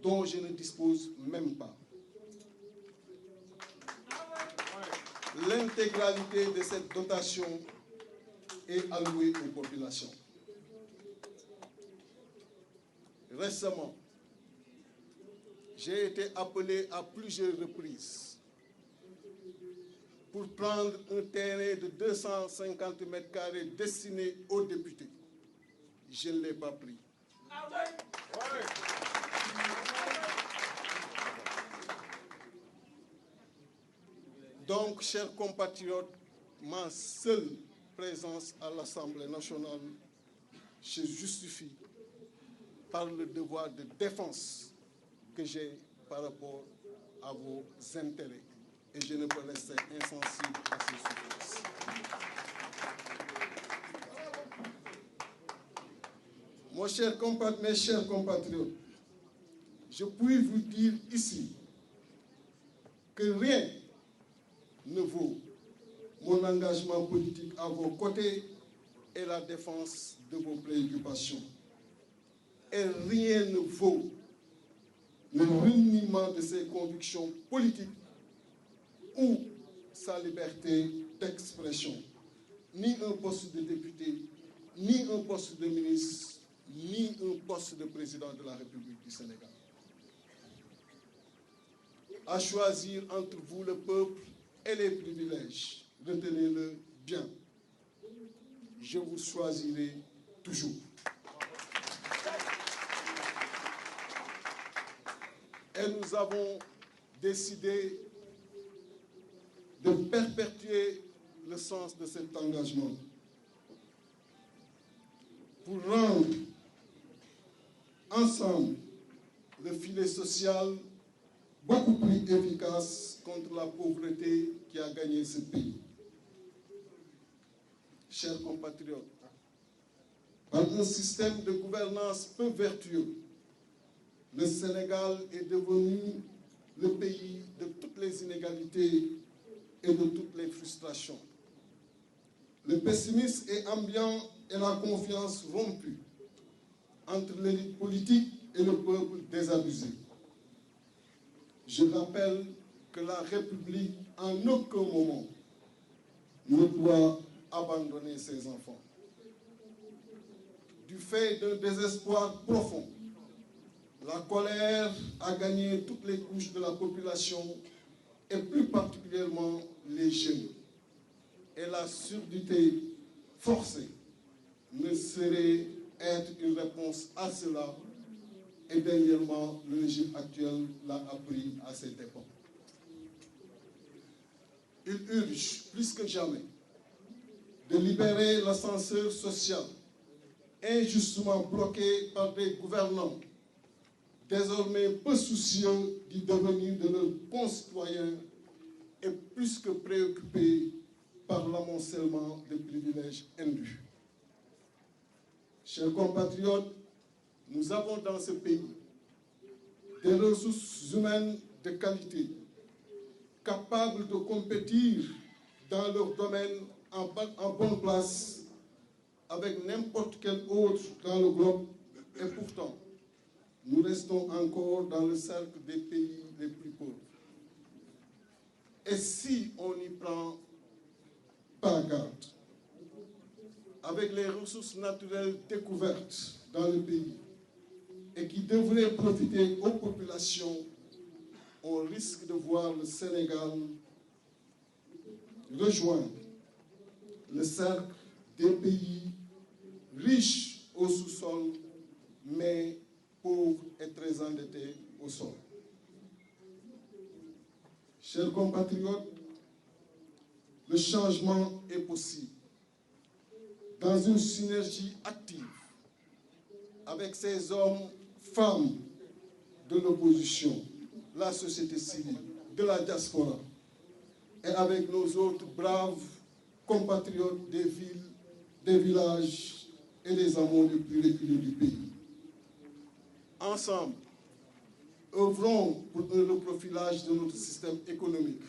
dont je ne dispose même pas. L'intégralité de cette dotation est allouée aux populations. Récemment, j'ai été appelé à plusieurs reprises pour prendre un terrain de 250 mètres carrés destiné aux députés. Je ne l'ai pas pris. Donc, chers compatriotes, ma seule présence à l'Assemblée nationale se justifie par le devoir de défense que j'ai par rapport à vos intérêts. Et je ne peux rester insensible à ces souffrances. Mes chers compatriotes, je puis vous dire ici que rien ne vaut mon engagement politique à vos côtés et la défense de vos préoccupations. Et rien ne vaut le reniement de ses convictions politiques ou sa liberté d'expression. Ni un poste de député, ni un poste de ministre, ni un poste de président de la République du Sénégal. À choisir entre vous, le peuple, et les privilèges, retenez-le bien. Je vous choisirai toujours. Et nous avons décidé de perpétuer le sens de cet engagement pour rendre ensemble le filet social beaucoup plus efficace contre la pauvreté qui a gagné ce pays. Chers compatriotes, par un système de gouvernance peu vertueux, le Sénégal est devenu le pays de toutes les inégalités et de toutes les frustrations. Le pessimisme est ambiant et la confiance rompue entre l'élite politique et le peuple désabusé. Je rappelle que la République, en aucun moment, ne doit abandonner ses enfants. Du fait d'un désespoir profond, la colère a gagné toutes les couches de la population et plus particulièrement les jeunes. Et la surdité forcée ne saurait être une réponse à cela. Et dernièrement, le régime actuel l'a appris à ses dépens. Il urge plus que jamais de libérer l'ascenseur social injustement bloqué par des gouvernants désormais peu soucieux du devenir de leurs concitoyens et plus que préoccupés par l'amoncellement des privilèges indus. Chers compatriotes, nous avons dans ce pays des ressources humaines de qualité, capables de compétir dans leur domaine en bonne place avec n'importe quel autre dans le globe, et pourtant, nous restons encore dans le cercle des pays les plus pauvres. Et si on n'y prend pas garde, avec les ressources naturelles découvertes dans le pays et qui devraient profiter aux populations, on risque de voir le Sénégal rejoindre le cercle des pays riches au sous-sol, mais pauvres et très endettés au sol. Chers compatriotes, le changement est possible dans une synergie active avec ces hommes, femmes de l'opposition, la société civile, de la diaspora, et avec nos autres braves compatriotes des villes, des villages et des hameaux les plus reculés du pays. Ensemble, œuvrons pour un reprofilage de notre système économique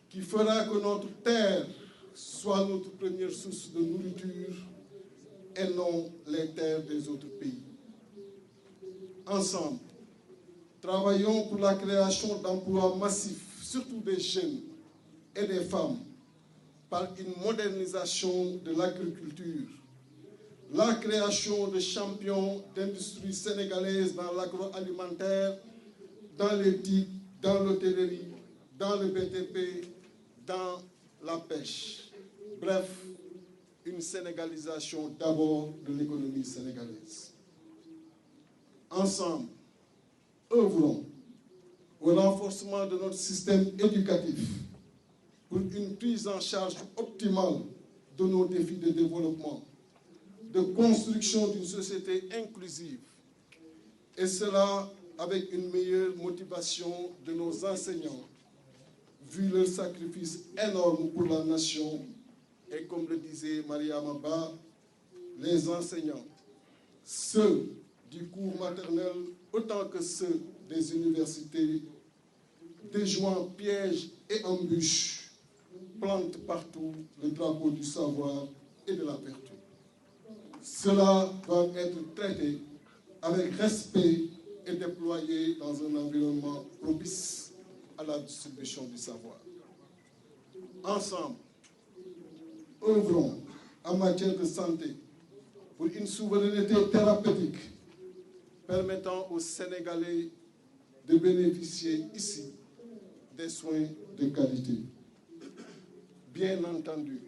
qui fera que notre terre soit notre première source de nourriture et non les terres des autres pays. Ensemble, Travaillons pour la création d'emplois massifs, surtout des jeunes et des femmes, par une modernisation de l'agriculture, la création de champions d'industrie sénégalaise dans l'agroalimentaire, dans l'éthique, dans l'hôtellerie, dans le BTP, dans la pêche. Bref, une sénégalisation d'abord de l'économie sénégalaise. Ensemble, œuvrons au renforcement de notre système éducatif pour une prise en charge optimale de nos défis de développement, de construction d'une société inclusive, et cela avec une meilleure motivation de nos enseignants, vu leur sacrifice énorme pour la nation. Et comme le disait Mariama Ba, les enseignants, ceux du cours maternel autant que ceux des universités, déjouant pièges et embûches, plantent partout le drapeau du savoir et de la vertu. Cela doit être traité avec respect et déployé dans un environnement propice à la distribution du savoir. Ensemble, œuvrons en matière de santé pour une souveraineté thérapeutique permettant aux Sénégalais de bénéficier ici des soins de qualité. Bien entendu,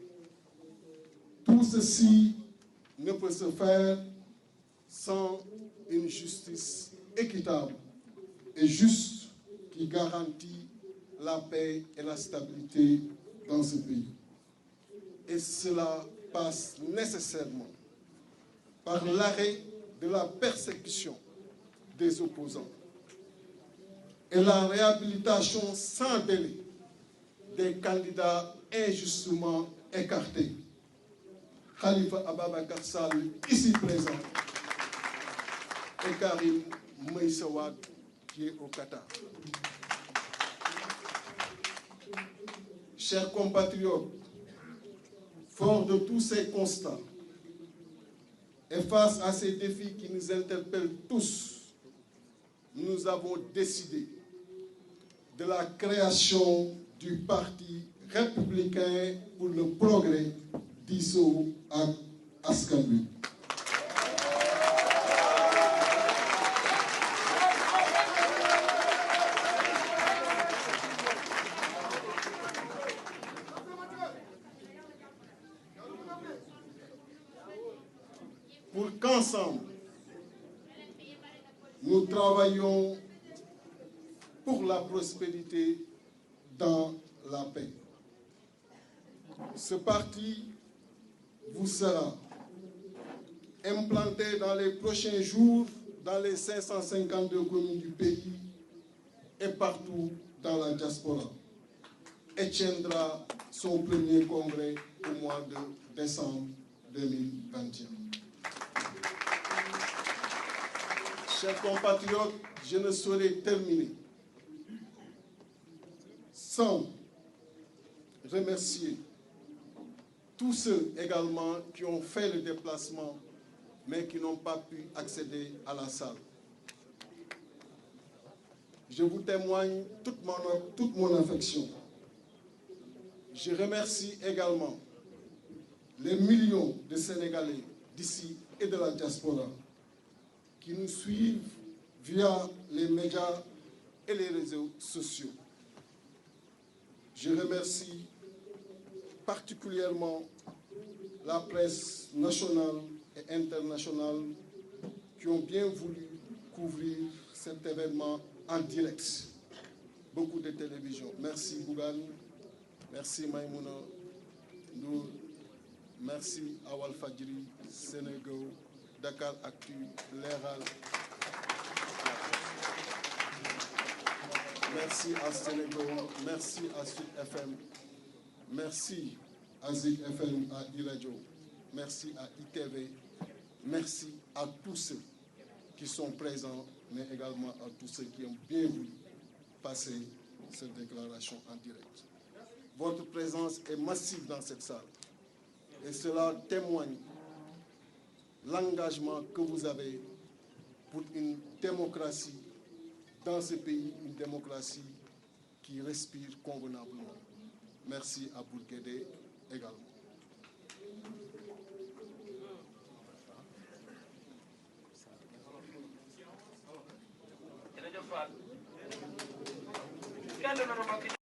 tout ceci ne peut se faire sans une justice équitable et juste qui garantit la paix et la stabilité dans ce pays. Et cela passe nécessairement par l'arrêt de la persécution des opposants et la réhabilitation sans délai des candidats injustement écartés. Khalifa Ababacar Sall, ici présent, et Karim Meïssa Wade, qui est au Qatar. Chers compatriotes, fort de tous ces constats, et face à ces défis qui nous interpellent tous, nous avons décidé de la création du Parti républicain pour le progrès d'Isso Askan Wi. Pour qu'ensemble, nous travaillions pour la prospérité dans la paix. Ce parti vous sera implanté dans les prochains jours dans les 552 communes du pays et partout dans la diaspora et tiendra son premier congrès au mois de décembre 2021. Chers compatriotes, je ne saurais terminer sans remercier tous ceux également qui ont fait le déplacement mais qui n'ont pas pu accéder à la salle. Je vous témoigne toute mon affection. Je remercie également les millions de Sénégalais d'ici et de la diaspora qui nous suivent via les médias et les réseaux sociaux. Je remercie particulièrement la presse nationale et internationale qui ont bien voulu couvrir cet événement en direct. Beaucoup de télévisions. Merci Bougane, merci Maïmouna Ndour, merci à Walfadjri, Sénégal, Dakar Actu, Leral. Merci à Sénégal, merci à Sud FM, merci à Zik FM, à iRadio, merci à ITV, merci à tous ceux qui sont présents, mais également à tous ceux qui ont bien voulu passer cette déclaration en direct. Votre présence est massive dans cette salle et cela témoigne l'engagement que vous avez pour une démocratie dans ce pays une démocratie qui respire convenablement. Merci à Bourguédé également.